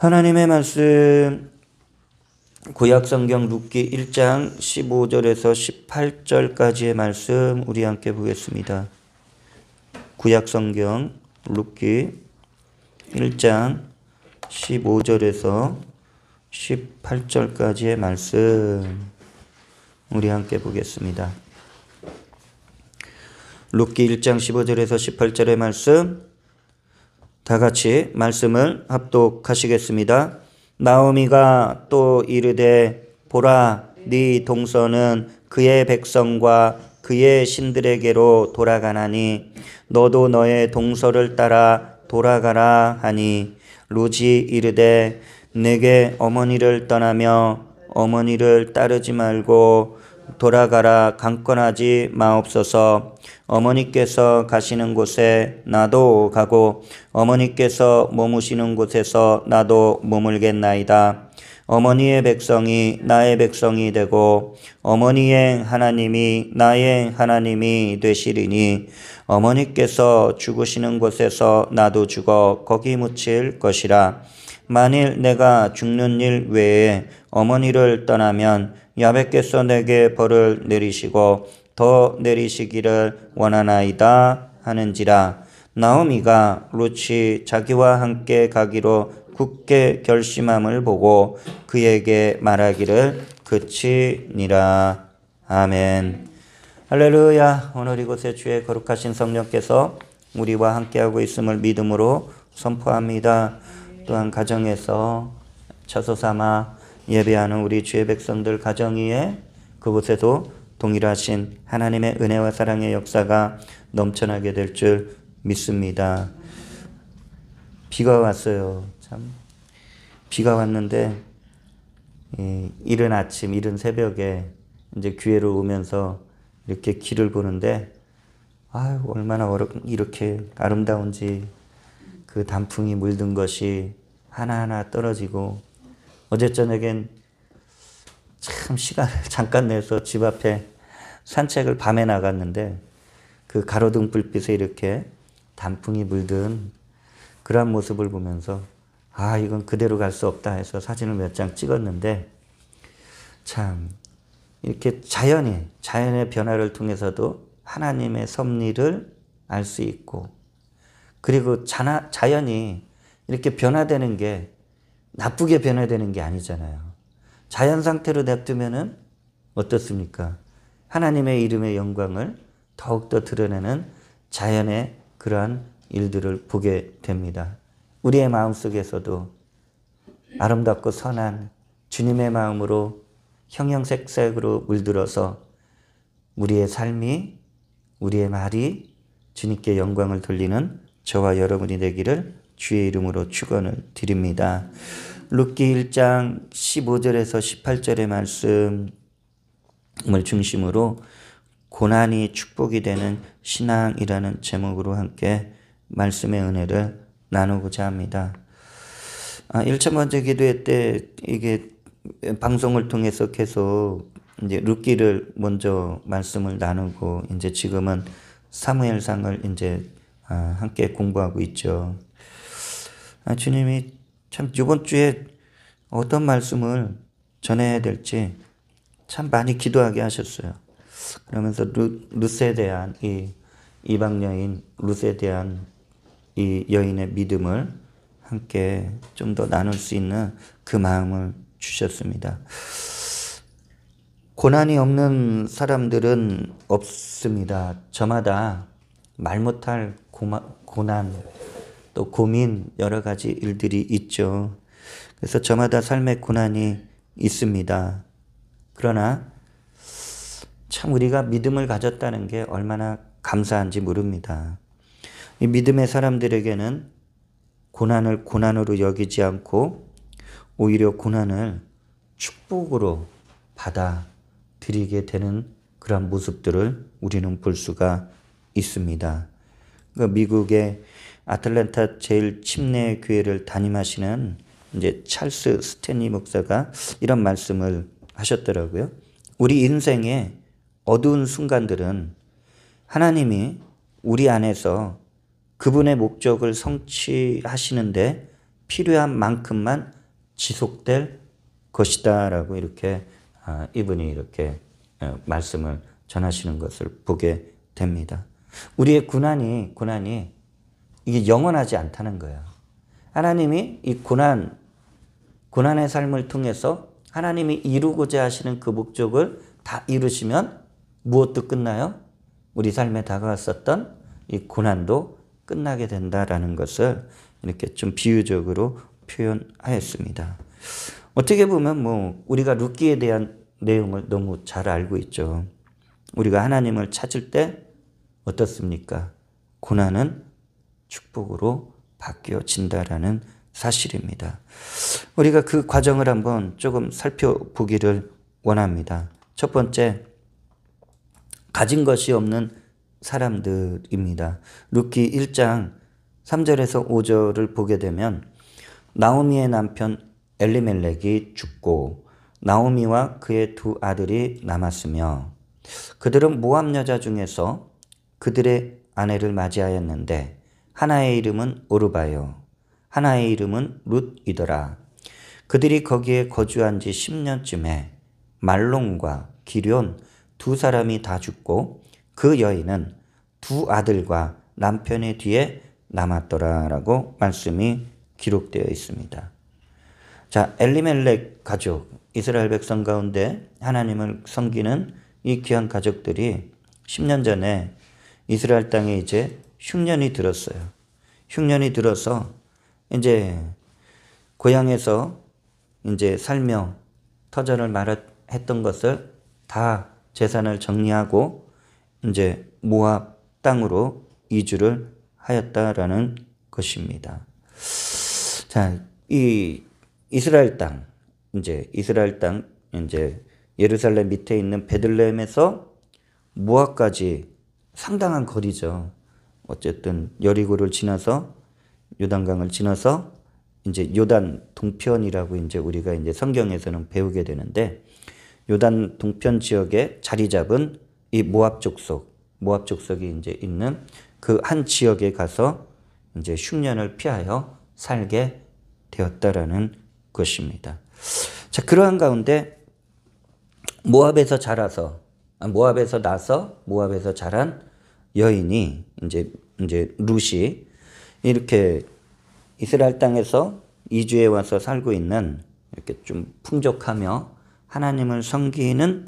하나님의 말씀 구약성경 룻기 1장 15절에서 18절까지의 말씀 우리 함께 보겠습니다. 구약성경 룻기 1장 15절에서 18절까지의 말씀 우리 함께 보겠습니다. 룻기 1장 15절에서 18절의 말씀 다 같이 말씀을 합독하시겠습니다. 나오미가 또 이르되 보라 네 동서는 그의 백성과 그의 신들에게로 돌아가나니 너도 너의 동서를 따라 돌아가라 하니 룻이 이르되 내게 어머니를 떠나며 어머니를 따르지 말고 돌아가라 강권하지 마옵소서. 어머니께서 가시는 곳에 나도 가고 어머니께서 머무시는 곳에서 나도 머물겠나이다. 어머니의 백성이 나의 백성이 되고 어머니의 하나님이 나의 하나님이 되시리니 어머니께서 죽으시는 곳에서 나도 죽어 거기 묻힐 것이라. 만일 내가 죽는 일 외에 어머니를 떠나면 야훼께서 내게 벌을 내리시고 더 내리시기를 원하나이다 하는지라. 나오미가 룻이 자기와 함께 가기로 굳게 결심함을 보고 그에게 말하기를 그치니라. 아멘. 할렐루야. 오늘 이곳에 주의 거룩하신 성령께서 우리와 함께하고 있음을 믿음으로 선포합니다. 또한 가정에서 처소삼아 예배하는 우리 주의 백성들 가정 위에 그곳에도 동일하신 하나님의 은혜와 사랑의 역사가 넘쳐나게 될 줄 믿습니다. 비가 왔어요. 참 비가 왔는데 이른 아침, 이른 새벽에 이제 교회를 오면서 이렇게 길을 보는데 얼마나 이렇게 아름다운지 그 단풍이 물든 것이 하나하나 떨어지고 어제 저녁엔 참 시간을 잠깐 내서 집 앞에 산책을 밤에 나갔는데 그 가로등 불빛에 이렇게 단풍이 물든 그런 모습을 보면서 이건 그대로 갈 수 없다 해서 사진을 몇 장 찍었는데 참 이렇게 자연의 변화를 통해서도 하나님의 섭리를 알 수 있고 그리고 자연이 이렇게 변화되는 게 나쁘게 변화되는 게 아니잖아요. 자연 상태로 냅두면은 어떻습니까? 하나님의 이름의 영광을 더욱더 드러내는 자연의 그러한 일들을 보게 됩니다. 우리의 마음속에서도 아름답고 선한 주님의 마음으로 형형색색으로 물들어서 우리의 삶이, 우리의 말이 주님께 영광을 돌리는 저와 여러분이 되기를 주의 이름으로 축원을 드립니다. 룻기 1장 15절에서 18절의 말씀을 중심으로 고난이 축복이 되는 신앙이라는 제목으로 함께 말씀의 은혜를 나누고자 합니다. 1차 번째 기도회 때 이게 방송을 통해서 계속 이제 룻기를 먼저 말씀을 나누고 이제 지금은 사무엘상을 이제 함께 공부하고 있죠. 주님이 참 이번 주에 어떤 말씀을 전해야 될지 참 많이 기도하게 하셨어요. 그러면서 룻에 대한 이 이방 여인 룻에 대한 이 여인의 믿음을 함께 좀 더 나눌 수 있는 그 마음을 주셨습니다. 고난이 없는 사람들은 없습니다. 저마다 말 못할 고난 또 고민 여러 가지 일들이 있죠. 그래서 저마다 삶의 고난이 있습니다. 그러나 참 우리가 믿음을 가졌다는 게 얼마나 감사한지 모릅니다. 이 믿음의 사람들에게는 고난을 고난으로 여기지 않고 오히려 고난을 축복으로 받아들이게 되는 그런 모습들을 우리는 볼 수가 있습니다. 미국의 아틀랜타 제일 침례 교회를 담임하시는 이제 찰스 스탠리 목사가 이런 말씀을 하셨더라고요. 우리 인생의 어두운 순간들은 하나님이 우리 안에서 그분의 목적을 성취하시는데 필요한 만큼만 지속될 것이다라고 이렇게 이분이 이렇게 말씀을 전하시는 것을 보게 됩니다. 우리의 고난이 이게 영원하지 않다는 거예요. 하나님이 이 고난의 삶을 통해서 하나님이 이루고자 하시는 그 목적을 다 이루시면 무엇도 끝나요? 우리 삶에 다가왔었던 이 고난도 끝나게 된다라는 것을 이렇게 좀 비유적으로 표현하였습니다. 어떻게 보면 우리가 룻기에 대한 내용을 너무 잘 알고 있죠. 우리가 하나님을 찾을 때 어떻습니까? 고난은 축복으로 바뀌어진다라는 사실입니다. 우리가 그 과정을 한번 조금 살펴보기를 원합니다. 첫 번째, 가진 것이 없는 사람들입니다. 룻기 1장 3절에서 5절을 보게 되면 나오미의 남편 엘리멜렉이 죽고 나오미와 그의 두 아들이 남았으며 그들은 모압 여자 중에서 그들의 아내를 맞이하였는데 하나의 이름은 오르바요 하나의 이름은 룻이더라. 그들이 거기에 거주한 지 10년쯤에 말론과 기럨 두 사람이 다 죽고 그 여인은 두 아들과 남편의 뒤에 남았더라라고 말씀이 기록되어 있습니다. 자, 엘리멜렉 가족, 이스라엘 백성 가운데 하나님을 섬기는 이 귀한 가족들이 10년 전에 이스라엘 땅에 이제 흉년이 들었어요. 흉년이 들어서 이제 고향에서 이제 살며 터전을 했던 것을 다 재산을 정리하고 이제 모압 땅으로 이주를 하였다라는 것입니다. 자, 이 이스라엘 땅 이제 예루살렘 밑에 있는 베들레헴에서 모압까지 상당한 거리죠. 어쨌든 여리고를 지나서 요단강을 지나서 이제 요단 동편이라고 이제 우리가 이제 성경에서는 배우게 되는데 요단 동편 지역에 자리 잡은 이 모압 족속이 이제 있는 그 한 지역에 가서 이제 흉년을 피하여 살게 되었다라는 것입니다. 자, 그러한 가운데 모압에서 나서 모압에서 자란 여인이 이제 룻이 이렇게 이스라엘 땅에서 이주해 와서 살고 있는 이렇게 좀 풍족하며 하나님을 섬기는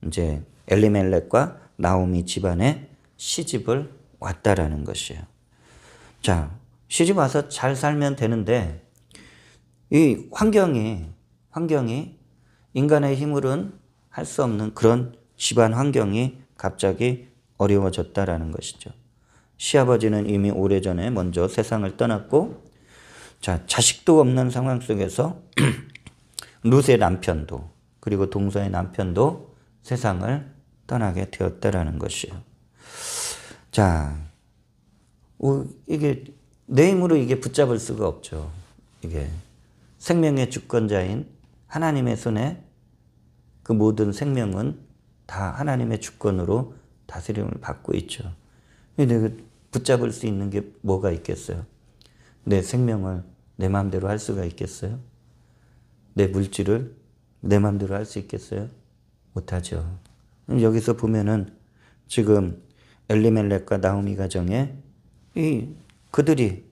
이제 엘리멜렉과 나오미 집안에 시집을 왔다라는 것이에요. 자, 시집 와서 잘 살면 되는데 이 환경이 인간의 힘으로는 할 수 없는 그런 집안 환경이 갑자기 어려워졌다라는 것이죠. 시아버지는 이미 오래전에 먼저 세상을 떠났고, 자, 자식도 없는 상황 속에서 룻의 남편도 그리고 동서의 남편도 세상을 떠나게 되었다라는 것이에요. 자, 이게 내 힘으로 이게 붙잡을 수가 없죠. 이게 생명의 주권자인 하나님의 손에 그 모든 생명은 다 하나님의 주권으로 다스림을 받고 있죠. 내가 붙잡을 수 있는 게 뭐가 있겠어요? 내 생명을 내 마음대로 할 수가 있겠어요? 내 물질을 내 마음대로 할 수 있겠어요? 못하죠. 여기서 보면은 지금 엘리멜렉과 나오미 가정에 그들이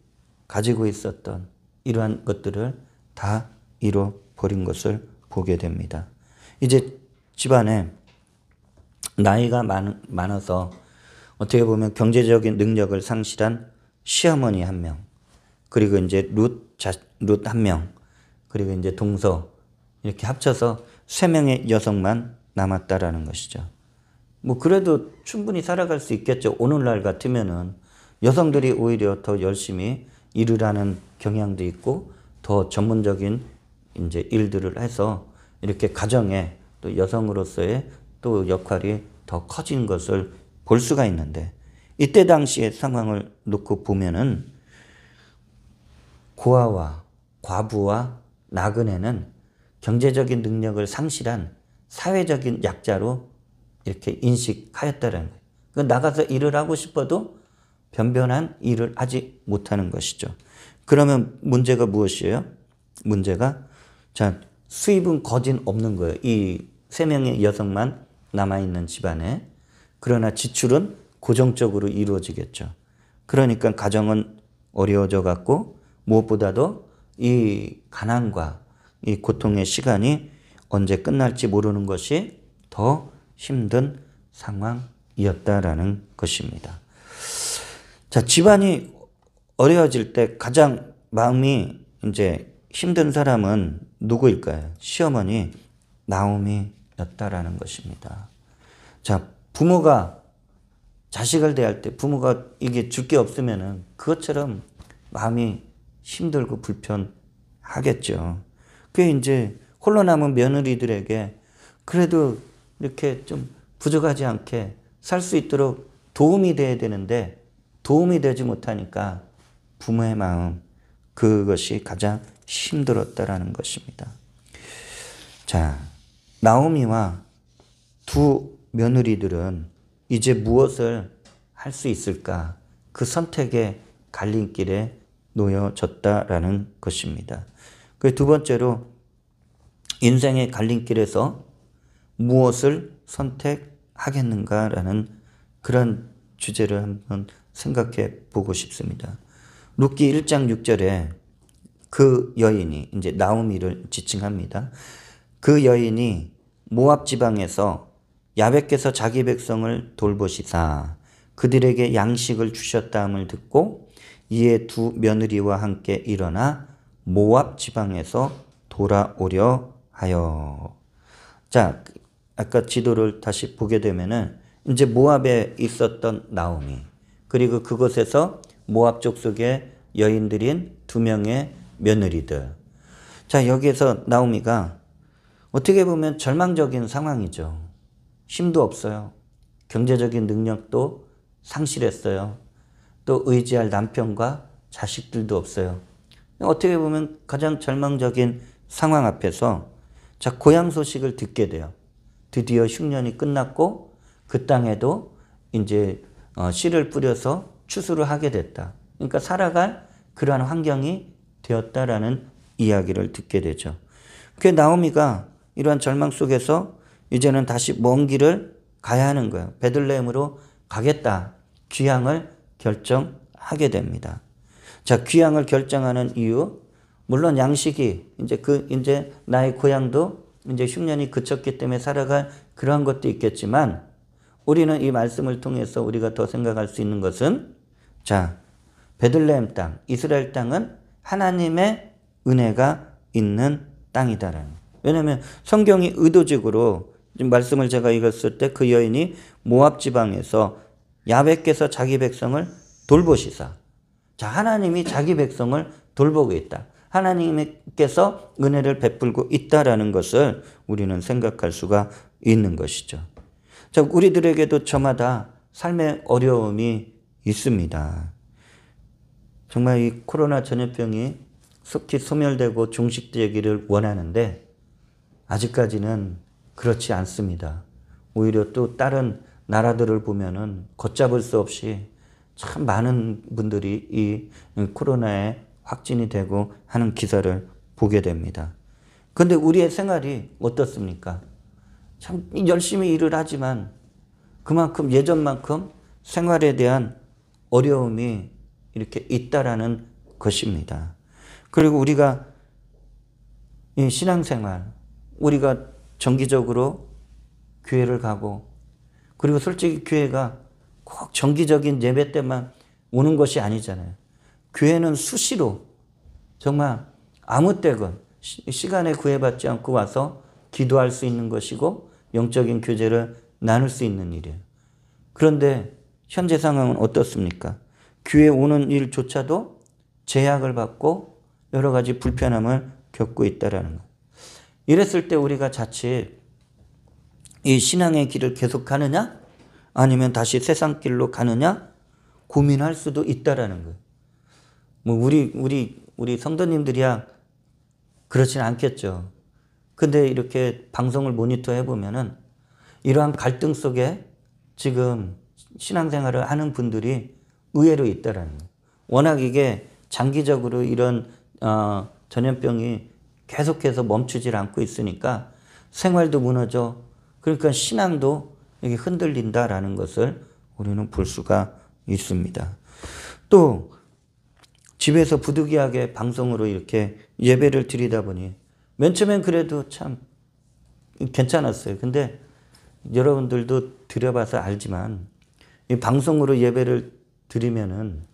가지고 있었던 이러한 것들을 다 잃어버린 것을 보게 됩니다. 이제 집안에 나이가 많아서 어떻게 보면 경제적인 능력을 상실한 시어머니 한 명, 그리고 이제 룻 한 명, 그리고 이제 동서 이렇게 합쳐서 3명의 여성만 남았다라는 것이죠. 그래도 충분히 살아갈 수 있겠죠. 오늘날 같으면은 여성들이 오히려 더 열심히 일을 하는 경향도 있고 더 전문적인 이제 일들을 해서 이렇게 가정에 또 여성으로서의 또 역할이 더 커진 것을 볼 수가 있는데, 이때 당시의 상황을 놓고 보면은 고아와 과부와 나그네는 경제적인 능력을 상실한 사회적인 약자로 이렇게 인식하였다는 거예요. 나가서 일을 하고 싶어도 변변한 일을 하지 못하는 것이죠. 그러면 문제가 무엇이에요? 문제가 자, 수입은 거진 없는 거예요. 이 3명의 여성만 남아있는 집안에. 그러나 지출은 고정적으로 이루어지겠죠. 그러니까 가정은 어려워져 갖고 무엇보다도 이 가난과 이 고통의 시간이 언제 끝날지 모르는 것이 더 힘든 상황이었다라는 것입니다. 자, 집안이 어려워질 때 가장 마음이 이제 힘든 사람은 누구일까요? 시어머니 나오미였다라는 것입니다. 자, 부모가 자식을 대할 때 부모가 이게 줄 게 없으면은 그것처럼 마음이 힘들고 불편하겠죠. 그게 이제 홀로 남은 며느리들에게 그래도 이렇게 좀 부족하지 않게 살 수 있도록 도움이 돼야 되는데 도움이 되지 못하니까 부모의 마음, 그것이 가장 힘들었다라는 것입니다. 자, 나오미와 두 며느리들은 이제 무엇을 할 수 있을까? 그 선택의 갈림길에 놓여졌다라는 것입니다. 그 두 번째로 인생의 갈림길에서 무엇을 선택하겠는가라는 그런 주제를 한번 생각해 보고 싶습니다. 룻기 1장 6절에 그 여인이 이제 나오미를 지칭합니다. 그 여인이 모압 지방에서 야벳께서 자기 백성을 돌보시사 그들에게 양식을 주셨다함을 듣고 이에 두 며느리와 함께 일어나 모압 지방에서 돌아오려 하여. 자, 아까 지도를 다시 보게 되면은 이제 모압에 있었던 나오미, 그리고 그곳에서 모압 족속의 여인들인 2명의 며느리들. 자, 여기에서 나오미가 어떻게 보면 절망적인 상황이죠. 힘도 없어요. 경제적인 능력도 상실했어요. 또 의지할 남편과 자식들도 없어요. 어떻게 보면 가장 절망적인 상황 앞에서 자, 고향 소식을 듣게 돼요. 드디어 흉년이 끝났고 그 땅에도 이제 씨를 뿌려서 추수를 하게 됐다. 그러니까 살아갈 그러한 환경이 되었다라는 이야기를 듣게 되죠. 그 나오미가 이러한 절망 속에서 이제는 다시 먼 길을 가야 하는 거예요. 베들레헴으로 가겠다. 귀향을 결정하게 됩니다. 자, 귀향을 결정하는 이유, 물론 양식이 이제 나의 고향도 이제 흉년이 그쳤기 때문에 살아갈 그러한 것도 있겠지만 우리는 이 말씀을 통해서 우리가 더 생각할 수 있는 것은 자, 베들레헴 땅, 이스라엘 땅은 하나님의 은혜가 있는 땅이다라는. 왜냐하면 성경이 의도적으로 지금 말씀을 제가 읽었을 때 그 여인이 모압 지방에서 야벳께서 자기 백성을 돌보시사. 자, 하나님이 자기 백성을 돌보고 있다. 하나님께서 은혜를 베풀고 있다라는 것을 우리는 생각할 수가 있는 것이죠. 자, 우리들에게도 저마다 삶의 어려움이 있습니다. 정말 이 코로나 전염병이 속히 소멸되고 종식되기를 원하는데 아직까지는 그렇지 않습니다. 오히려 또 다른 나라들을 보면은 걷잡을 수 없이 참 많은 분들이 이 코로나에 확진이 되고 하는 기사를 보게 됩니다. 그런데 우리의 생활이 어떻습니까? 참 열심히 일을 하지만 그만큼 예전만큼 생활에 대한 어려움이 이렇게 있다라는 것입니다. 그리고 우리가 이 신앙생활, 우리가 정기적으로 교회를 가고 그리고 솔직히 교회가 꼭 정기적인 예배 때만 오는 것이 아니잖아요. 교회는 수시로 정말 아무 때건 시간에 구애받지 않고 와서 기도할 수 있는 것이고 영적인 교제를 나눌 수 있는 일이에요. 그런데 현재 상황은 어떻습니까? 교회 오는 일조차도 제약을 받고 여러 가지 불편함을 겪고 있다는 거예요. 이랬을 때 우리가 자칫 이 신앙의 길을 계속 가느냐 아니면 다시 세상 길로 가느냐 고민할 수도 있다라는 거예요. 뭐 우리 성도님들이야 그렇진 않겠죠. 근데 이렇게 방송을 모니터 해보면은 이러한 갈등 속에 지금 신앙생활을 하는 분들이 의외로 있다라는 거예요. 워낙 이게 장기적으로 이런 전염병이 계속해서 멈추질 않고 있으니까 생활도 무너져. 그러니까 신앙도 이게 흔들린다라는 것을 우리는 볼 수가 있습니다. 또 집에서 부득이하게 방송으로 이렇게 예배를 드리다 보니 맨 처음엔 그래도 참 괜찮았어요. 근데 여러분들도 드려봐서 알지만 이 방송으로 예배를 드리면은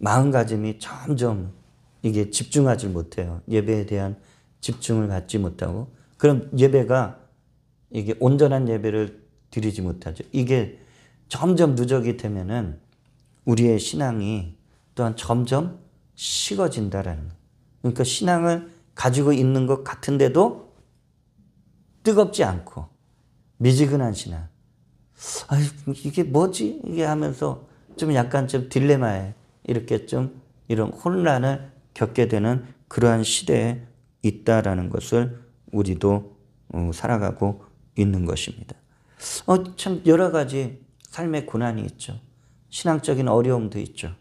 마음가짐이 점점 이게 집중하지 못해요. 예배에 대한 집중을 갖지 못하고 그럼 예배가 이게 온전한 예배를 드리지 못하죠. 이게 점점 누적이 되면은 우리의 신앙이 또한 점점 식어진다라는 거예요. 그러니까 신앙을 가지고 있는 것 같은데도 뜨겁지 않고 미지근한 신앙. 아유, 이게 뭐지? 이게 하면서 좀 약간 좀 딜레마에 이렇게 좀 이런 혼란을 겪게 되는 그러한 시대에 있다라는 것을 우리도 살아가고 있는 것입니다. 참 여러 가지 삶의 고난이 있죠. 신앙적인 어려움도 있죠.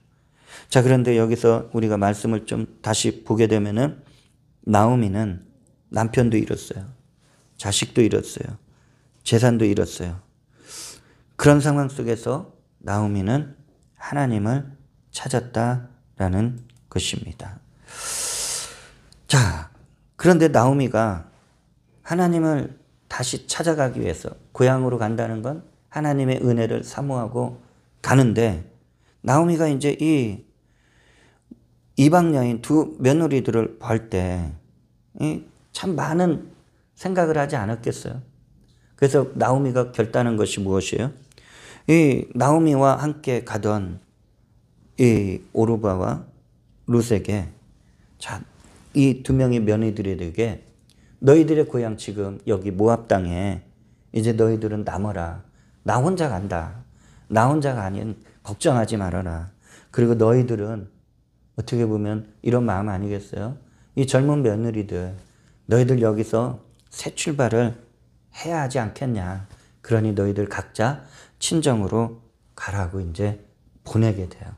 자, 그런데 여기서 우리가 말씀을 좀 다시 보게 되면은 나오미는 남편도 잃었어요. 자식도 잃었어요. 재산도 잃었어요. 그런 상황 속에서 나오미는 하나님을 찾았다라는 것입니다. 자, 그런데 나오미가 하나님을 다시 찾아가기 위해서 고향으로 간다는 건 하나님의 은혜를 사모하고 가는데 나오미가 이제 이 이방 여인 두 며느리들을 볼 때 참 많은 생각을 하지 않았겠어요. 그래서 나오미가 결단한 것이 무엇이에요? 이 나오미와 함께 가던 이 오르바와 룻에게 자, 이 두 명의 며느리들에게 너희들의 고향 지금 여기 모압 땅에 이제 너희들은 남아라. 나 혼자 간다. 나 혼자가 아닌 걱정하지 말아라. 그리고 너희들은 어떻게 보면 이런 마음 아니겠어요? 이 젊은 며느리들 너희들 여기서 새 출발을 해야 하지 않겠냐. 그러니 너희들 각자 친정으로 가라고 이제 보내게 돼요.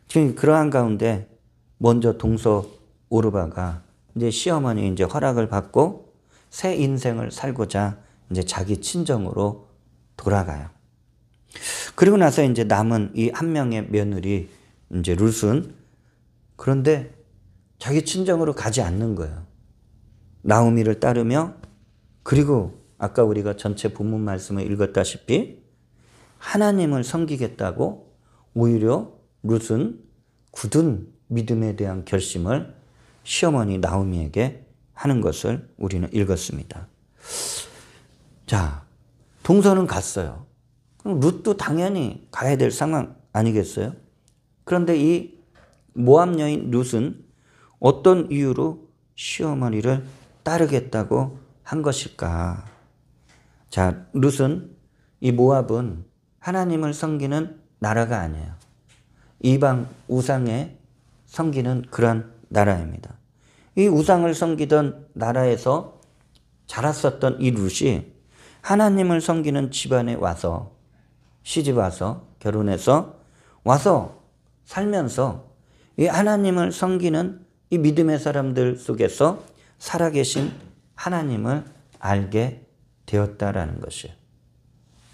지금 그러한 가운데 먼저 동서 오르바가 이제 시어머니 이제 허락을 받고 새 인생을 살고자 이제 자기 친정으로 돌아가요. 그리고 나서 이제 남은 이 한 명의 며느리 이제 룻은 그런데 자기 친정으로 가지 않는 거예요. 나오미를 따르며 그리고 아까 우리가 전체 본문 말씀을 읽었다시피 하나님을 섬기겠다고 오히려 룻은 굳은 믿음에 대한 결심을 시어머니 나오미에게 하는 것을 우리는 읽었습니다. 자, 동서는 갔어요. 그럼 룻도 당연히 가야 될 상황 아니겠어요? 그런데 이 모압 여인 룻은 어떤 이유로 시어머니를 따르겠다고 한 것일까? 자, 룻은 이 모압은 하나님을 섬기는 나라가 아니에요. 이방 우상에 섬기는 그런 나라입니다. 이 우상을 섬기던 나라에서 자랐었던 이 룻이 하나님을 섬기는 집안에 와서 시집 와서 결혼해서 와서 살면서 이 하나님을 섬기는 이 믿음의 사람들 속에서 살아계신 하나님을 알게 되었다라는 것이에요.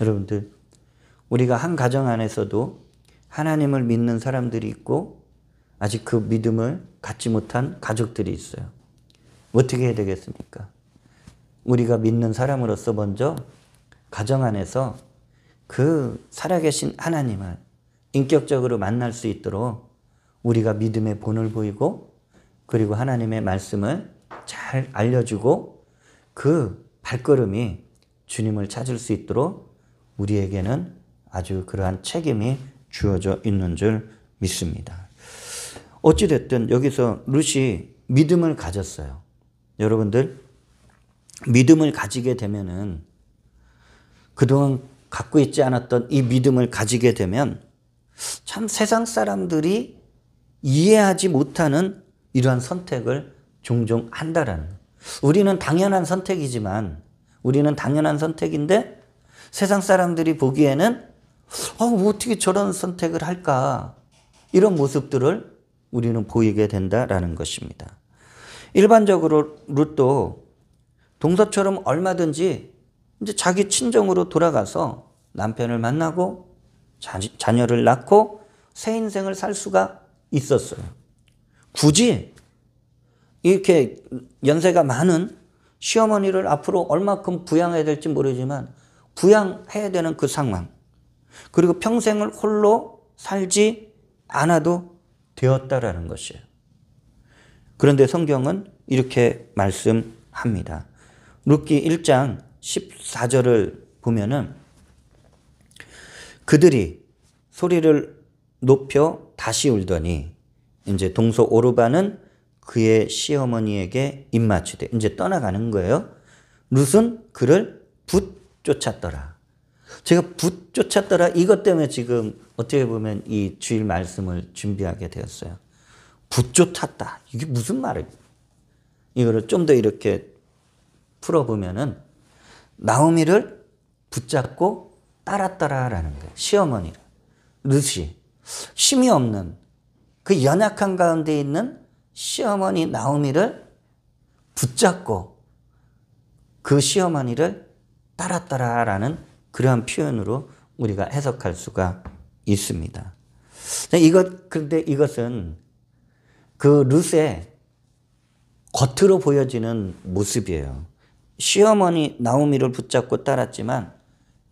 여러분들, 우리가 한 가정 안에서도 하나님을 믿는 사람들이 있고 아직 그 믿음을 갖지 못한 가족들이 있어요. 어떻게 해야 되겠습니까? 우리가 믿는 사람으로서 먼저 가정 안에서 그 살아계신 하나님을 인격적으로 만날 수 있도록 우리가 믿음의 본을 보이고 그리고 하나님의 말씀을 잘 알려주고 그 발걸음이 주님을 찾을 수 있도록 우리에게는 아주 그러한 책임이 주어져 있는 줄 믿습니다. 어찌됐든 여기서 룻이 믿음을 가졌어요. 여러분들, 믿음을 가지게 되면은 그동안 갖고 있지 않았던 이 믿음을 가지게 되면 참 세상 사람들이 이해하지 못하는 이러한 선택을 종종 한다라는 거예요. 우리는 당연한 선택이지만 우리는 당연한 선택인데 세상 사람들이 보기에는 어떻게 저런 선택을 할까 이런 모습들을 우리는 보이게 된다라는 것입니다. 일반적으로 룻도 동서처럼 얼마든지 이제 자기 친정으로 돌아가서 남편을 만나고 자녀를 낳고 새 인생을 살 수가 있었어요. 굳이 이렇게 연세가 많은 시어머니를 앞으로 얼마큼 부양해야 될지 모르지만 부양해야 되는 그 상황, 그리고 평생을 홀로 살지 않아도 되었다라는 것이에요. 그런데 성경은 이렇게 말씀합니다. 룻기 1장 14절을 보면은 그들이 소리를 높여 다시 울더니 이제 동서 오르바는 그의 시어머니에게 입맞추되 이제 떠나가는 거예요. 룻은 그를 붙쫓았더라. 제가 붙쫓았더라 이것 때문에 지금 어떻게 보면 이 주일 말씀을 준비하게 되었어요. 붙쫓았다. 이게 무슨 말이에요? 이거를 좀 더 이렇게 풀어보면은 나오미를 붙잡고 따랐더라라는 거예요. 시어머니를. 룻이 힘이 없는 그 연약한 가운데 있는 시어머니 나오미를 붙잡고 그 시어머니를 따랐더라라는 그러한 표현으로 우리가 해석할 수가 있습니다. 그런데 이것은 그 룻의 겉으로 보여지는 모습이에요. 시어머니 나오미를 붙잡고 따랐지만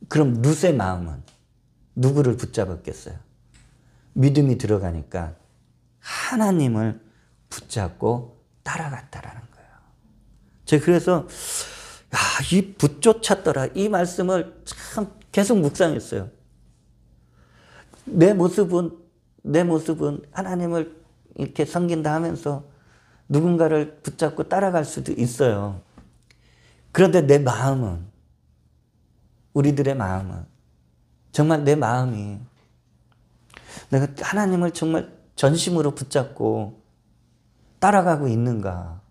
그럼 룻의 마음은 누구를 붙잡았겠어요? 믿음이 들어가니까 하나님을 붙잡고 따라갔다라는 거예요. 제가 그래서 이 붙쫓았더라 이 말씀을 참 계속 묵상했어요. 내 모습은 하나님을 이렇게 섬긴다 하면서 누군가를 붙잡고 따라갈 수도 있어요. 그런데 내 마음은, 우리들의 마음은, 정말 내 마음이 내가 하나님을 정말 전심으로 붙잡고 따라가고 있는가.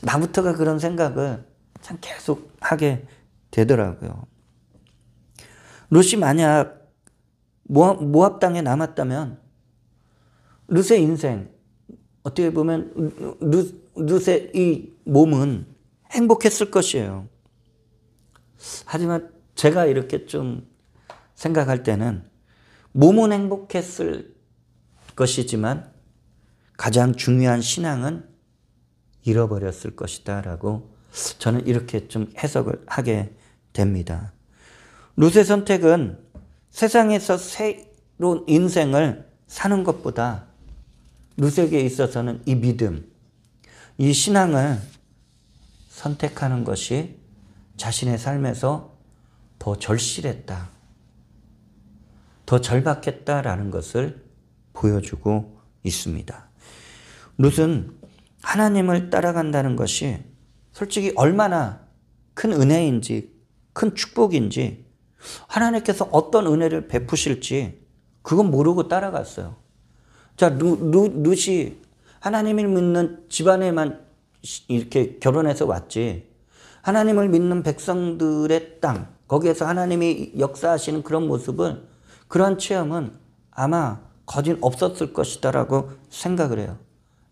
나부터가 그런 생각을 참 계속 하게 되더라고요. 룻이 만약 모압 땅에 남았다면 룻의 인생, 어떻게 보면 룻의 이 몸은 행복했을 것이에요. 하지만 제가 이렇게 좀 생각할 때는 몸은 행복했을 것이지만 가장 중요한 신앙은 잃어버렸을 것이다 라고 저는 이렇게 좀 해석을 하게 됩니다. 룻의 선택은 세상에서 새로운 인생을 사는 것보다 룻에게 있어서는 이 믿음, 이 신앙을 선택하는 것이 자신의 삶에서 더 절실했다, 더 절박했다라는 것을 보여주고 있습니다. 룻은 하나님을 따라간다는 것이 솔직히 얼마나 큰 은혜인지, 큰 축복인지, 하나님께서 어떤 은혜를 베푸실지 그건 모르고 따라갔어요. 자, 룻이 하나님을 믿는 집안에만 이렇게 결혼해서 왔지, 하나님을 믿는 백성들의 땅, 거기에서 하나님이 역사하시는 그런 모습을, 그런 체험은 아마 거진 없었을 것이다라고 생각을 해요.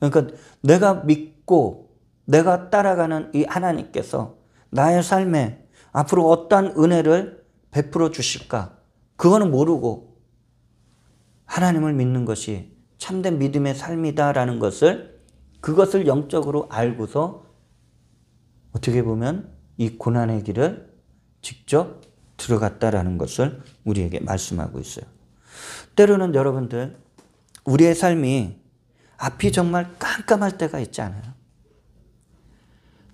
그러니까 내가 믿고 내가 따라가는 이 하나님께서 나의 삶에 앞으로 어떤 은혜를 베풀어 주실까, 그거는 모르고 하나님을 믿는 것이 참된 믿음의 삶이다라는 것을, 그것을 영적으로 알고서 어떻게 보면 이 고난의 길을 직접 들어갔다라는 것을 우리에게 말씀하고 있어요. 때로는 여러분들, 우리의 삶이 앞이 정말 깜깜할 때가 있지 않아요?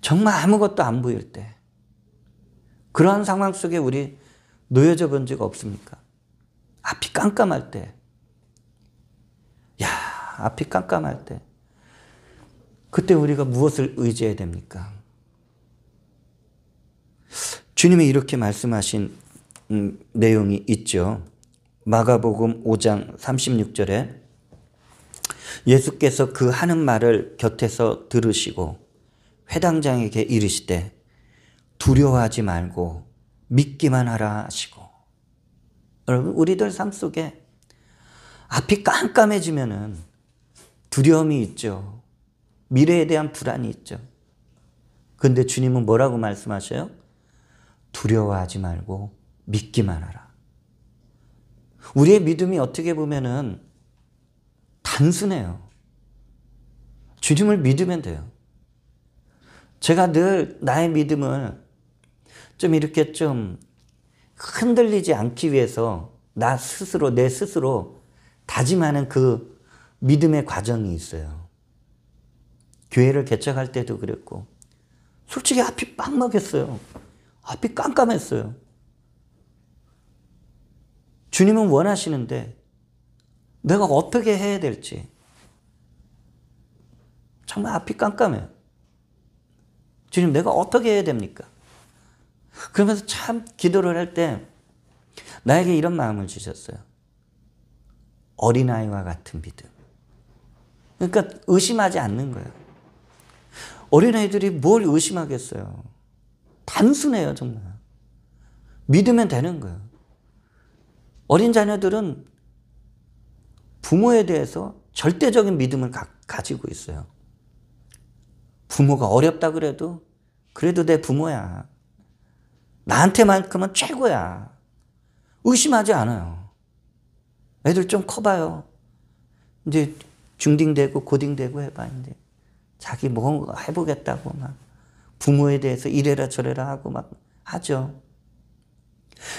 정말 아무것도 안 보일 때, 그러한 상황 속에 우리 놓여져 본 적 없습니까? 앞이 깜깜할 때, 앞이 깜깜할 때, 그때 우리가 무엇을 의지해야 됩니까? 주님이 이렇게 말씀하신 내용이 있죠. 마가복음 5장 36절에 예수께서 그 하는 말을 곁에서 들으시고 회당장에게 이르시되 두려워하지 말고 믿기만 하라 하시고. 여러분, 우리들 삶 속에 앞이 깜깜해지면은 두려움이 있죠. 미래에 대한 불안이 있죠. 그런데 주님은 뭐라고 말씀하셔요? 두려워하지 말고 믿기만 하라. 우리의 믿음이 어떻게 보면은 단순해요. 주님을 믿으면 돼요. 제가 늘 나의 믿음을 좀 이렇게 좀 흔들리지 않기 위해서 내 스스로 다짐하는 그 믿음의 과정이 있어요. 교회를 개척할 때도 그랬고, 솔직히 앞이 빵 먹였어요. 앞이 깜깜했어요. 주님은 원하시는데 내가 어떻게 해야 될지 정말 앞이 깜깜해요. 주님, 내가 어떻게 해야 됩니까? 그러면서 참 기도를 할 때 나에게 이런 마음을 주셨어요. 어린아이와 같은 믿음. 그러니까 의심하지 않는 거예요. 어린아이들이 뭘 의심하겠어요. 단순해요, 정말. 믿으면 되는 거예요. 어린 자녀들은 부모에 대해서 절대적인 믿음을 가지고 있어요. 부모가 어렵다 그래도 내 부모야. 나한테만큼은 최고야. 의심하지 않아요. 애들 좀 커봐요. 이제 중딩되고 고딩되고 해봐. 이제 자기 뭐 해보겠다고 막 부모에 대해서 이래라 저래라 하고 막 하죠.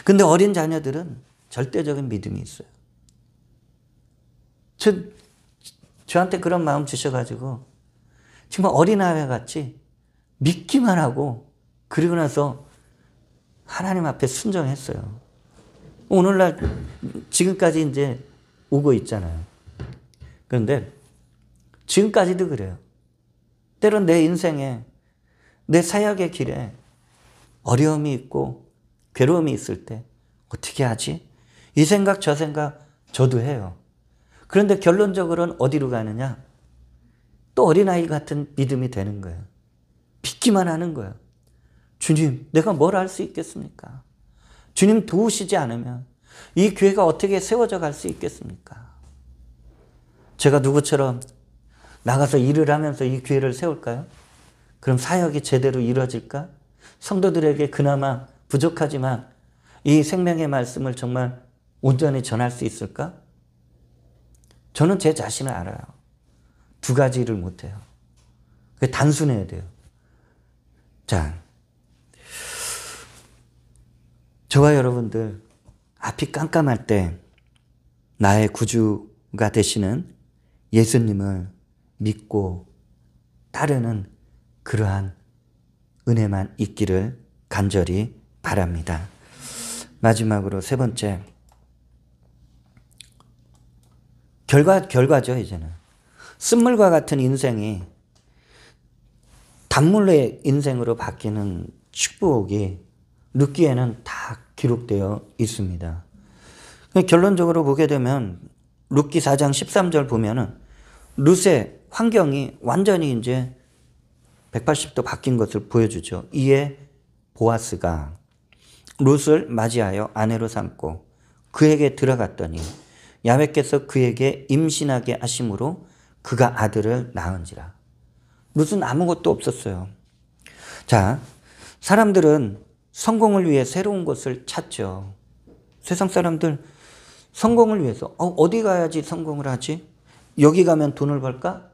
근데 어린 자녀들은 절대적인 믿음이 있어요. 저한테 그런 마음 주셔가지고 정말 어린아이와 같이 믿기만 하고 그리고 나서 하나님 앞에 순종했어요. 오늘날 지금까지 이제 오고 있잖아요. 그런데 지금까지도 그래요. 때론 내 인생에 내 사역의 길에 어려움이 있고 괴로움이 있을 때 어떻게 하지? 이 생각 저 생각 저도 해요. 그런데 결론적으로는 어디로 가느냐? 또 어린아이 같은 믿음이 되는 거예요. 믿기만 하는 거예요. 주님, 내가 뭘 할 수 있겠습니까? 주님 도우시지 않으면 이 교회가 어떻게 세워져 갈 수 있겠습니까? 제가 누구처럼 나가서 일을 하면서 이 교회를 세울까요? 그럼 사역이 제대로 이루어질까? 성도들에게 그나마 부족하지만 이 생명의 말씀을 정말 온전히 전할 수 있을까? 저는 제 자신을 알아요. 두 가지 일을 못해요. 그게 단순해야 돼요. 자, 저와 여러분들 앞이 깜깜할 때 나의 구주가 되시는 예수님을 믿고 따르는 그러한 은혜만 있기를 간절히 바랍니다. 마지막으로 세 번째, 결과죠. 이제는 쓴물과 같은 인생이 단물의 인생으로 바뀌는 축복이 룻기에는 다 기록되어 있습니다. 결론적으로 보게 되면 룻기 4장 13절 보면은 룻의 환경이 완전히 이제 180도 바뀐 것을 보여주죠. 이에 보아스가 룻을 맞이하여 아내로 삼고 그에게 들어갔더니 야훼께서 그에게 임신하게 하심으로 그가 아들을 낳은지라. 룻은 아무것도 없었어요. 자, 사람들은 성공을 위해 새로운 것을 찾죠. 세상 사람들 성공을 위해서 어디 가야지 성공을 하지? 여기 가면 돈을 벌까?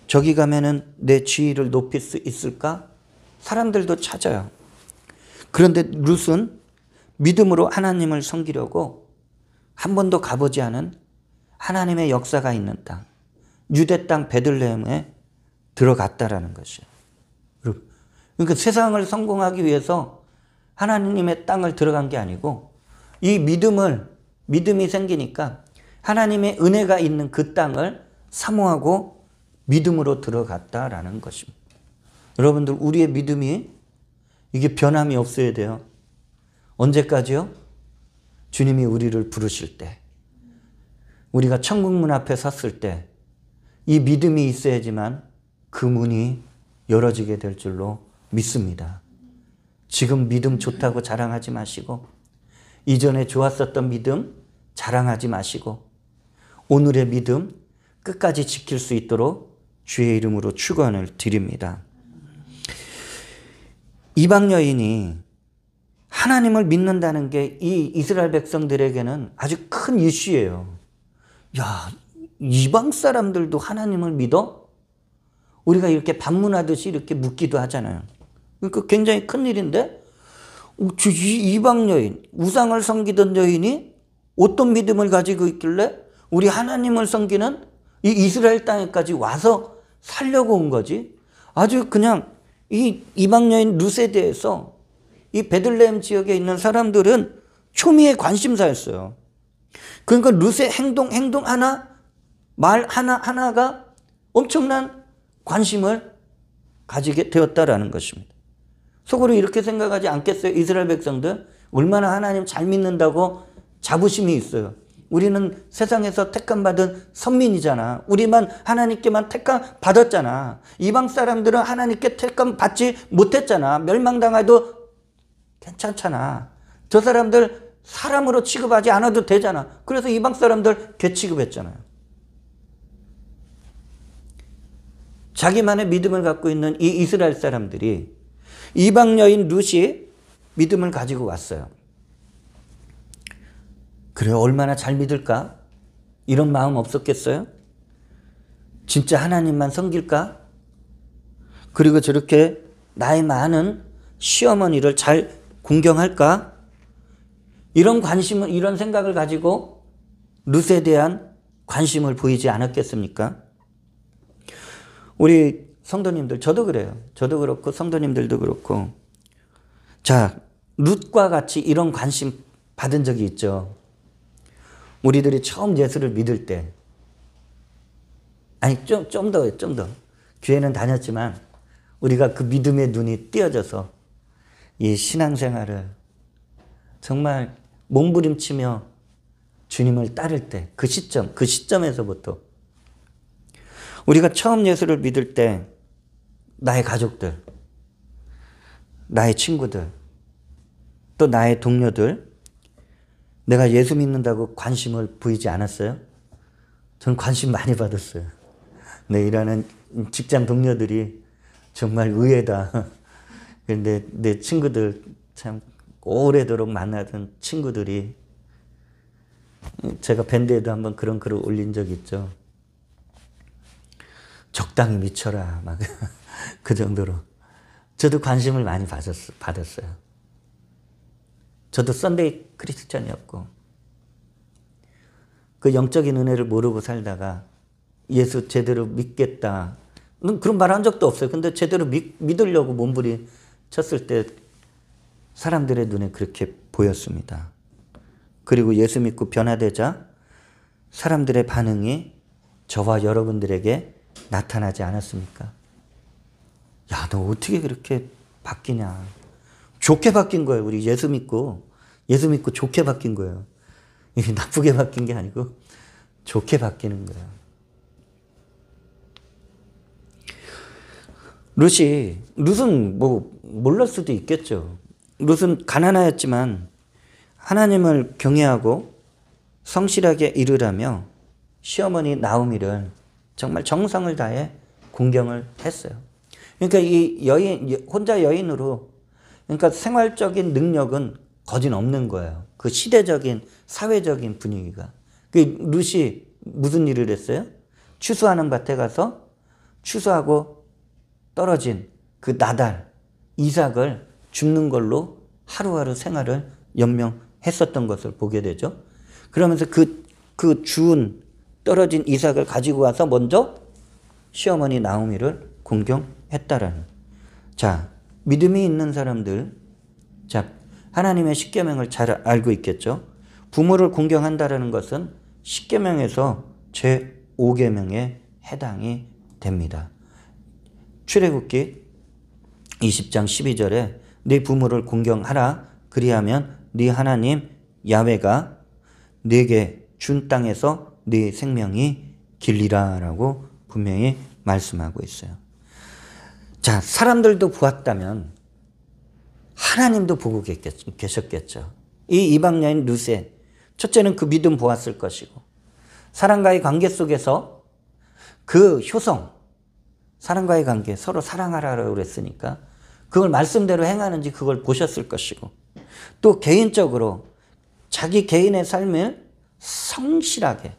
저기 가면은 내 지위를 높일 수 있을까? 사람들도 찾아요. 그런데 룻은 믿음으로 하나님을 섬기려고 한 번도 가보지 않은 하나님의 역사가 있는 땅, 유대 땅 베들레헴에 들어갔다라는 것이에요. 그러니까 세상을 성공하기 위해서 하나님의 땅을 들어간 게 아니고 이 믿음이 생기니까 하나님의 은혜가 있는 그 땅을 사모하고 믿음으로 들어갔다라는 것입니다. 여러분들, 우리의 믿음이 이게 변함이 없어야 돼요. 언제까지요? 주님이 우리를 부르실 때, 우리가 천국문 앞에 섰을 때 이 믿음이 있어야지만 그 문이 열어지게 될 줄로 믿습니다. 지금 믿음 좋다고 자랑하지 마시고, 이전에 좋았었던 믿음 자랑하지 마시고, 오늘의 믿음 끝까지 지킬 수 있도록 주의 이름으로 축원을 드립니다. 이방 여인이 하나님을 믿는다는 게 이 이스라엘 백성들에게는 아주 큰 이슈예요. 야, 이방 사람들도 하나님을 믿어? 우리가 이렇게 반문하듯이 이렇게 묻기도 하잖아요. 그러니까 굉장히 큰 일인데, 이 이방 여인, 우상을 섬기던 여인이 어떤 믿음을 가지고 있길래 우리 하나님을 섬기는 이 이스라엘 땅에까지 와서 살려고 온 거지? 아주 그냥 이 이방 여인 룻에 대해서 이 베들레헴 지역에 있는 사람들은 초미의 관심사였어요. 그러니까 룻의 행동 하나, 말 하나가 엄청난 관심을 가지게 되었다라는 것입니다. 속으로 이렇게 생각하지 않겠어요? 이스라엘 백성들 얼마나 하나님 잘 믿는다고 자부심이 있어요. 우리는 세상에서 택함받은 선민이잖아. 우리만 하나님께만 택함 받았잖아. 이방 사람들은 하나님께 택함 받지 못했잖아. 멸망당해도 괜찮잖아. 저 사람들 사람으로 취급하지 않아도 되잖아. 그래서 이방 사람들 개 취급했잖아요. 자기만의 믿음을 갖고 있는 이 이스라엘 사람들이 이방 여인 룻이 믿음을 가지고 왔어요. 그래, 얼마나 잘 믿을까? 이런 마음 없었겠어요? 진짜 하나님만 섬길까? 그리고 저렇게 나이 많은 시어머니를 잘 공경할까? 이런 관심을, 이런 생각을 가지고 룻에 대한 관심을 보이지 않았겠습니까? 우리 성도님들, 저도 그래요. 저도 그렇고 성도님들도 그렇고. 자, 룻과 같이 이런 관심 받은 적이 있죠. 우리들이 처음 예수를 믿을 때, 아니 좀 더 교회는 다녔지만 우리가 그 믿음의 눈이 띄어져서 이 신앙생활을 정말 몸부림치며 주님을 따를 때, 그 시점에서부터 우리가 처음 예수를 믿을 때 나의 가족들, 나의 친구들, 또 나의 동료들, 내가 예수 믿는다고 관심을 보이지 않았어요? 저는 관심 많이 받았어요. 내 일하는 직장 동료들이 정말 의외다. 근데 내 친구들, 참 오래도록 만나던 친구들이, 제가 밴드에도 한번 그런 글을 올린 적이 있죠. 적당히 미쳐라, 막 그 정도로. 저도 관심을 많이 받았어요. 저도 썬데이 크리스찬이었고, 그 영적인 은혜를 모르고 살다가 예수 제대로 믿겠다, 그런 말 한 적도 없어요. 근데 제대로 믿으려고 몸부림쳤을 때 사람들의 눈에 그렇게 보였습니다. 그리고 예수 믿고 변화되자 사람들의 반응이 저와 여러분들에게 나타나지 않았습니까? 야, 너 어떻게 그렇게 바뀌냐. 좋게 바뀐 거예요. 우리 예수 믿고 좋게 바뀐 거예요. 나쁘게 바뀐 게 아니고 좋게 바뀌는 거예요. 룻은 뭐 몰랐을 수도 있겠죠. 룻은 가난하였지만 하나님을 경외하고 성실하게 일으라며 시어머니 나오미를 정말 정성을 다해 공경을 했어요. 그러니까 이 여인, 혼자 여인으로, 그러니까 생활적인 능력은 거진 없는 거예요. 그 시대적인, 사회적인 분위기가. 그 룻이 무슨 일을 했어요? 추수하는 밭에 가서 추수하고 떨어진 그 나달, 이삭을 줍는 걸로 하루하루 생활을 연명했었던 것을 보게 되죠. 그러면서 그 주운 떨어진 이삭을 가지고 와서 먼저 시어머니 나오미를 공경했다라는. 자, 믿음이 있는 사람들, 자, 하나님의 십계명을 잘 알고 있겠죠. 부모를 공경한다라는 것은 십계명에서 제5계명에 해당이 됩니다. 출애굽기 20장 12절에 네 부모를 공경하라. 그리하면 네 하나님 야훼가 네게 준 땅에서 네 생명이 길리라 라고 분명히 말씀하고 있어요. 자, 사람들도 보았다면 하나님도 보고 계셨겠죠. 이 이방 여인 룻의 첫째는 그 믿음 보았을 것이고, 사람과의 관계 속에서 그 효성, 사람과의 관계, 서로 사랑하라고 그랬으니까 그걸 말씀대로 행하는지 그걸 보셨을 것이고, 또 개인적으로 자기 개인의 삶을 성실하게,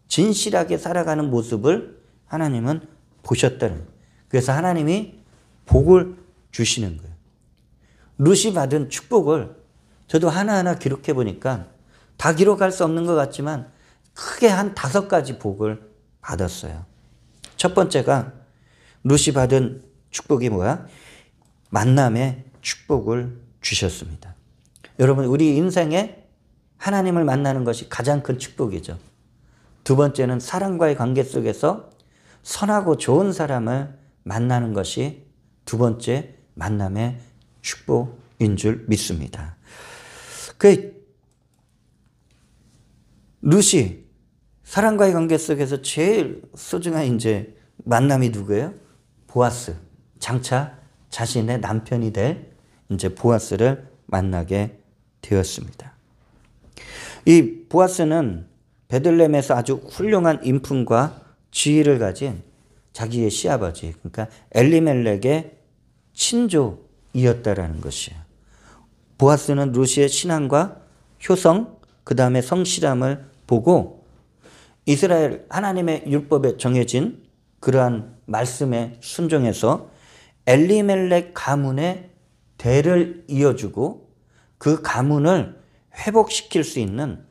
진실하게 살아가는 모습을 하나님은 보셨다는 거예요. 그래서 하나님이 복을 주시는 거예요. 룻이 받은 축복을 저도 하나하나 기록해 보니까 다 기록할 수 없는 것 같지만 크게 한 5가지 복을 받았어요. 첫 번째가 룻이 받은 축복이 뭐야? 만남의 축복을 주셨습니다. 여러분, 우리 인생에 하나님을 만나는 것이 가장 큰 축복이죠. 두 번째는 사람과의 관계 속에서 선하고 좋은 사람을 만나는 것이 두 번째 만남의 축복인 줄 믿습니다. 룻이 사람과의 관계 속에서 제일 소중한 이제 만남이 누구예요? 보아스. 장차 자신의 남편이 될 이제 보아스를 만나게 되었습니다. 이 보아스는 베들레헴에서 아주 훌륭한 인품과 지위를 가진 자기의 시아버지, 그러니까 엘리멜렉의 친조이었다라는 것이에요. 보아스는 룻의 신앙과 효성, 그 다음에 성실함을 보고 이스라엘 하나님의 율법에 정해진 그러한 말씀에 순종해서 엘리멜렉 가문의 대를 이어주고 그 가문을 회복시킬 수 있는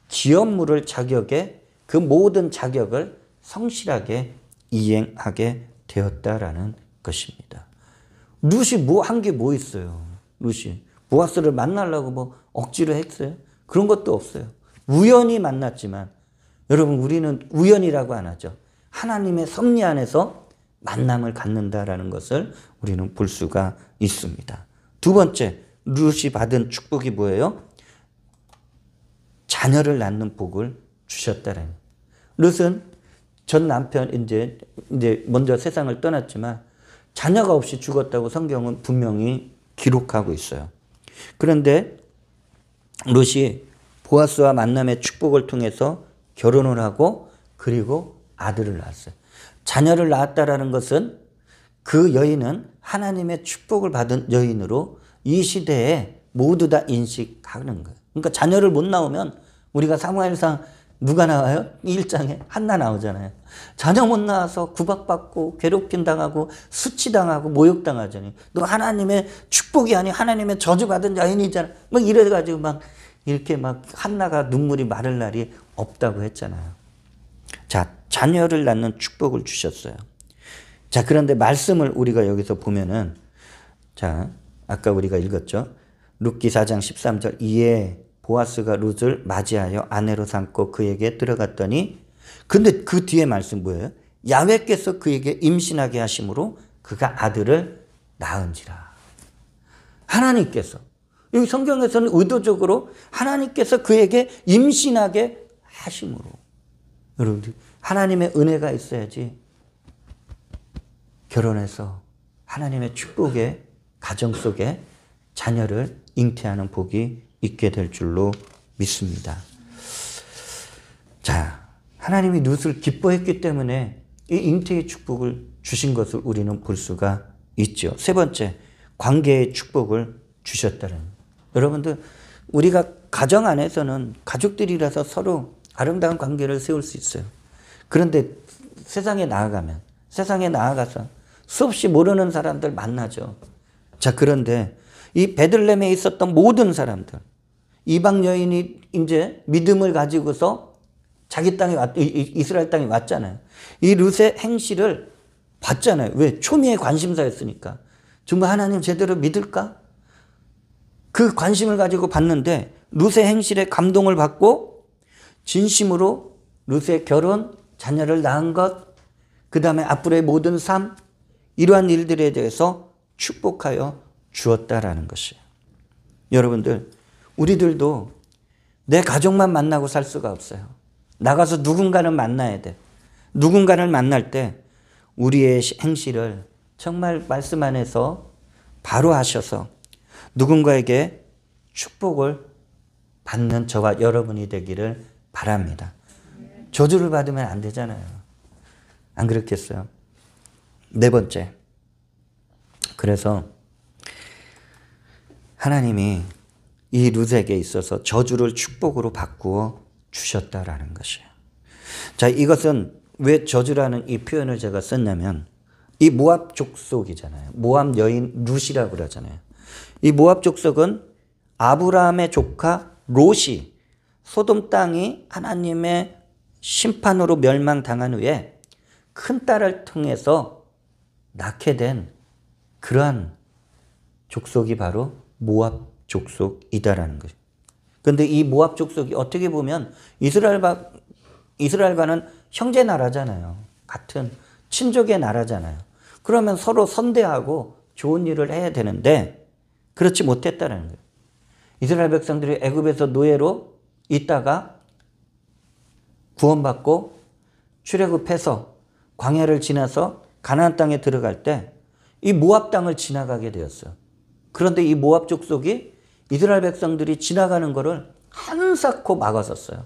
기업물을 자격에 그 모든 자격을 성실하게 이행하게 되었다라는 것입니다. 룻이 한 게 뭐 있어요? 룻이 보아스를 만나려고 뭐 억지로 했어요? 그런 것도 없어요. 우연히 만났지만, 여러분, 우리는 우연이라고 안 하죠. 하나님의 섭리 안에서 만남을 갖는다라는 것을 우리는 볼 수가 있습니다. 두 번째, 룻이 받은 축복이 뭐예요? 자녀를 낳는 복을 주셨다라는. 룻은 전 남편 이제 먼저 세상을 떠났지만 자녀가 없이 죽었다고 성경은 분명히 기록하고 있어요. 그런데 룻이 보아스와 만남의 축복을 통해서 결혼을 하고 그리고 아들을 낳았어요. 자녀를 낳았다라는 것은 그 여인은 하나님의 축복을 받은 여인으로 이 시대에 모두 다 인식하는 거예요. 그러니까 자녀를 못 낳으면 우리가 사무엘상 누가 나와요? 1장에 한나 나오잖아요. 자녀 못 낳아서 구박받고 괴롭힘 당하고 수치당하고 모욕당하잖아요. 너 하나님의 축복이 아니 하나님의 저주받은 여인이잖아. 막 이래가지고 막 이렇게 막 한나가 눈물이 마를 날이 없다고 했잖아요. 자, 자녀를 낳는 축복을 주셨어요. 자, 그런데 말씀을 우리가 여기서 보면은, 자, 아까 우리가 읽었죠. 룻기 4장 13절. 이에 보아스가 룻을 맞이하여 아내로 삼고 그에게 들어갔더니, 근데 그 뒤에 말씀 뭐예요? 야훼께서 그에게 임신하게 하심으로 그가 아들을 낳은지라. 하나님께서, 여기 성경에서는 의도적으로 하나님께서 그에게 임신하게 하심으로. 여러분들, 하나님의 은혜가 있어야지 결혼해서 하나님의 축복의 가정 속에 자녀를 잉태하는 복이 있게 될 줄로 믿습니다. 자, 하나님이 룻을 기뻐했기 때문에 이 잉태의 축복을 주신 것을 우리는 볼 수가 있죠. 세 번째, 관계의 축복을 주셨다는. 여러분들, 우리가 가정 안에서는 가족들이라서 서로 아름다운 관계를 세울 수 있어요. 그런데 세상에 나아가서 수없이 모르는 사람들 만나죠. 자, 그런데 이 베들레헴에 있었던 모든 사람들, 이방 여인이 이제 믿음을 가지고서 자기 땅에 이스라엘 땅에 왔잖아요. 이 룻의 행실을 봤잖아요. 왜? 초미의 관심사였으니까. 정말 하나님 제대로 믿을까? 그 관심을 가지고 봤는데 룻의 행실에 감동을 받고 진심으로 룻의 결혼, 자녀를 낳은 것, 그 다음에 앞으로의 모든 삶, 이러한 일들에 대해서 축복하여 주었다라는 것이에요. 여러분들, 우리들도 내 가족만 만나고 살 수가 없어요. 나가서 누군가를 만나야 돼. 누군가를 만날 때 우리의 행실을 정말 말씀 안에서 바로 하셔서 누군가에게 축복을 받는 저와 여러분이 되기를 바랍니다. 저주를 받으면 안 되잖아요. 안 그렇겠어요? 네 번째. 그래서 하나님이 이 룻에게 있어서 저주를 축복으로 바꾸어 주셨다라는 것이에요. 자, 이것은 왜 저주라는 이 표현을 제가 썼냐면 이 모압 족속이잖아요. 모압 여인 룻이라고 그러잖아요. 이 모압 족속은 아브라함의 조카 롯이 소돔 땅이 하나님의 심판으로 멸망당한 후에 큰 딸을 통해서 낳게 된 그러한 족속이 바로 모압 족속이다라는 거죠. 그런데 이 모압 족속이 어떻게 보면 이스라엘과는 형제 나라잖아요. 같은 친족의 나라잖아요. 그러면 서로 선대하고 좋은 일을 해야 되는데 그렇지 못했다는 거예요. 이스라엘 백성들이 애굽에서 노예로 있다가 구원받고 출애굽해서 광야를 지나서 가나안 땅에 들어갈 때 이 모압 땅을 지나가게 되었어요. 그런데 이 모압 족속이 이스라엘 백성들이 지나가는 것을 한사코 막았었어요.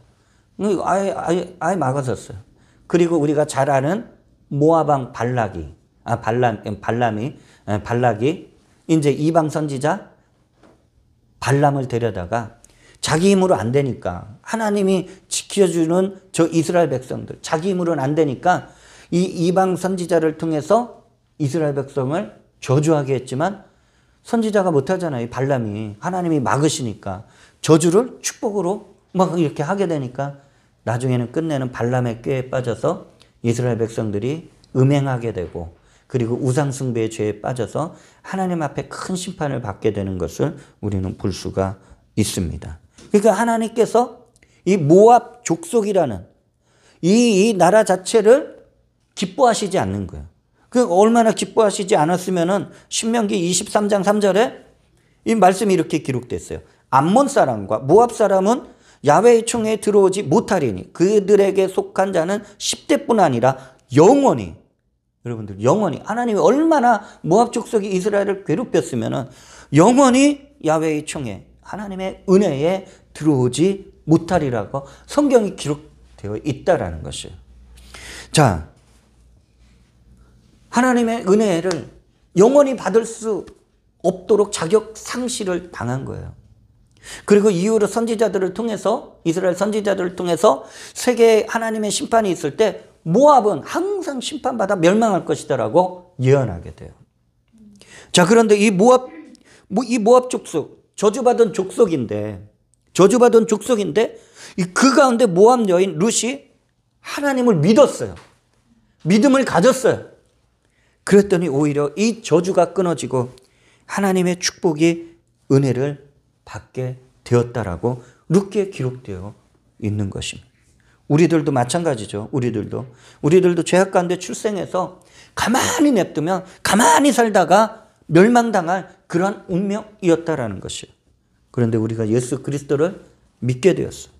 아예 막았었어요. 그리고 우리가 잘 아는 모압 왕 발락이 이제 이방 선지자 발람을 데려다가 자기 힘으로 안 되니까 하나님이 지켜주는 저 이스라엘 백성들 자기 힘으로는 안 되니까 이 이방 선지자를 통해서 이스라엘 백성을 저주하게 했지만 선지자가 못하잖아요. 발람이 하나님이 막으시니까 저주를 축복으로 막 이렇게 하게 되니까 나중에는 끝내는 발람의 꾀에 빠져서 이스라엘 백성들이 음행하게 되고 그리고 우상숭배의 죄에 빠져서 하나님 앞에 큰 심판을 받게 되는 것을 우리는 볼 수가 있습니다. 그러니까 하나님께서 이 모압 족속이라는 이 나라 자체를 기뻐하시지 않는 거예요. 그 얼마나 기뻐하시지 않았으면은 신명기 23장 3절에 이 말씀이 이렇게 기록됐어요. 암몬 사람과 모압 사람은 야훼의 총회에 들어오지 못하리니 그들에게 속한 자는 10대뿐 아니라 영원히 여러분들 영원히 하나님이 얼마나 모압 족속이 이스라엘을 괴롭혔으면은 영원히 야훼의 총회 하나님의 은혜에 들어오지 못하리라고 성경이 기록되어 있다라는 것이에요. 자, 하나님의 은혜를 영원히 받을 수 없도록 자격 상실을 당한 거예요. 그리고 이후로 선지자들을 통해서 이스라엘 선지자들을 통해서 세계에 하나님의 심판이 있을 때 모압은 항상 심판받아 멸망할 것이다라고 예언하게 돼요. 자, 그런데 이 모압 족속 저주받은 족속인데 그 가운데 모압 여인 룻이 하나님을 믿었어요. 믿음을 가졌어요. 그랬더니 오히려 이 저주가 끊어지고 하나님의 축복이 은혜를 받게 되었다라고 룻기에 기록되어 있는 것입니다. 우리들도 마찬가지죠. 우리들도 죄악 가운데 출생해서 가만히 냅두면 가만히 살다가 멸망당할 그러한 운명이었다라는 것이에요. 그런데 우리가 예수 그리스도를 믿게 되었어요.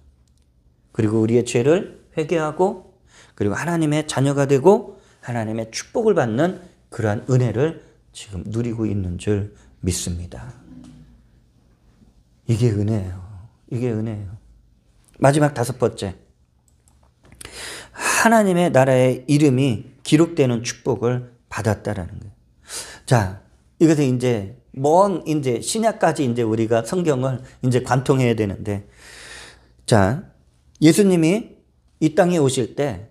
그리고 우리의 죄를 회개하고 그리고 하나님의 자녀가 되고 하나님의 축복을 받는 그러한 은혜를 지금 누리고 있는 줄 믿습니다. 이게 은혜예요. 마지막 다섯 번째. 하나님의 나라의 이름이 기록되는 축복을 받았다라는 거예요. 자, 이것은 이제 신약까지 이제 우리가 성경을 이제 관통해야 되는데, 자, 예수님이 이 땅에 오실 때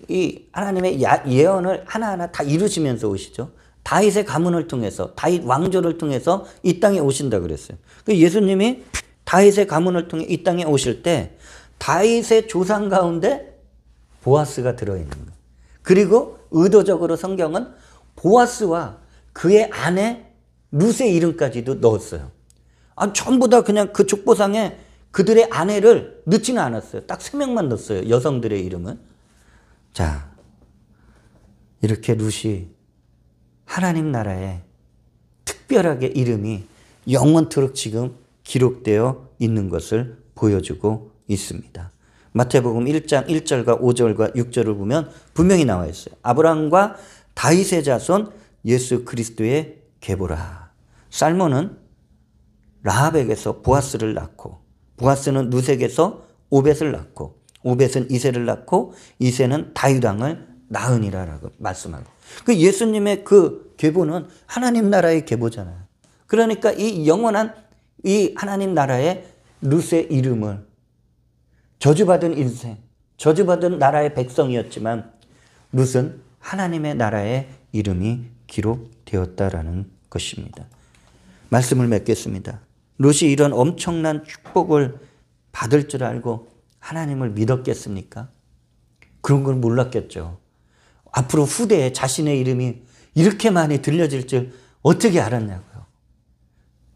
이 하나님의 예언을 하나하나 다 이루시면서 오시죠. 다윗의 가문을 통해서 다윗 왕조를 통해서 이 땅에 오신다 그랬어요. 예수님이 다윗의 가문을 통해 이 땅에 오실 때 다윗의 조상 가운데 보아스가 들어있는 거예요. 그리고 의도적으로 성경은 보아스와 그의 아내 룻의 이름까지도 넣었어요. 전부 다 그냥 그 족보상에 그들의 아내를 넣지는 않았어요. 딱 3명만 넣었어요. 여성들의 이름은. 자, 이렇게 룻이 하나님 나라에 특별하게 이름이 영원토록 지금 기록되어 있는 것을 보여주고 있습니다. 마태복음 1장 1절과 5절과 6절을 보면 분명히 나와 있어요. 아브라함과 다윗의 자손 예수 그리스도의 계보라. 살몬은 라합에게서 보아스를 낳고 보아스는 룻에게서 오벳을 낳고 오벳은 이새를 낳고 이새는 다윗 왕을 나으니라라고 말씀하고. 그 예수님의 그 계보는 하나님 나라의 계보잖아요. 그러니까 이 영원한 이 하나님 나라의 룻의 이름을 저주받은 인생, 저주받은 나라의 백성이었지만 룻은 하나님의 나라의 이름이 기록되었다라는 것입니다. 말씀을 맺겠습니다. 룻이 이런 엄청난 축복을 받을 줄 알고 하나님을 믿었겠습니까? 그런 걸 몰랐겠죠. 앞으로 후대에 자신의 이름이 이렇게 많이 들려질 줄 어떻게 알았냐고요.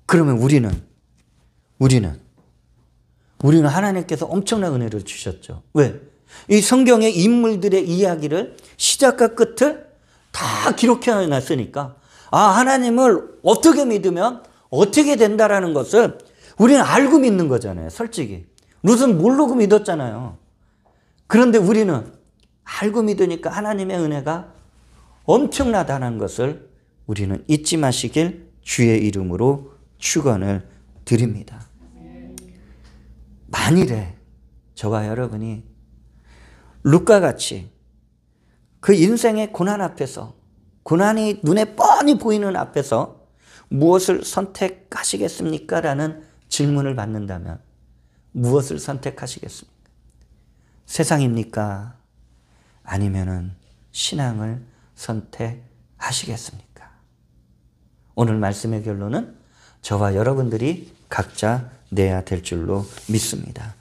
그러면 우리는 하나님께서 엄청난 은혜를 주셨죠. 왜? 이 성경의 인물들의 이야기를 시작과 끝을 다 기록해 놨으니까 하나님을 어떻게 믿으면 어떻게 된다라는 것을 우리는 알고 믿는 거잖아요. 솔직히. 룻은 모르고 믿었잖아요. 그런데 우리는 알고 믿으니까 하나님의 은혜가 엄청나다는 것을 우리는 잊지 마시길 주의 이름으로 축원을 드립니다. 만일에 저와 여러분이 룻과 같이 그 인생의 고난 앞에서, 고난이 눈에 뻔히 보이는 앞에서 무엇을 선택하시겠습니까? 라는 질문을 받는다면 무엇을 선택하시겠습니까? 세상입니까? 아니면은 신앙을 선택하시겠습니까? 오늘 말씀의 결론은 저와 여러분들이 각자 내야 될 줄로 믿습니다.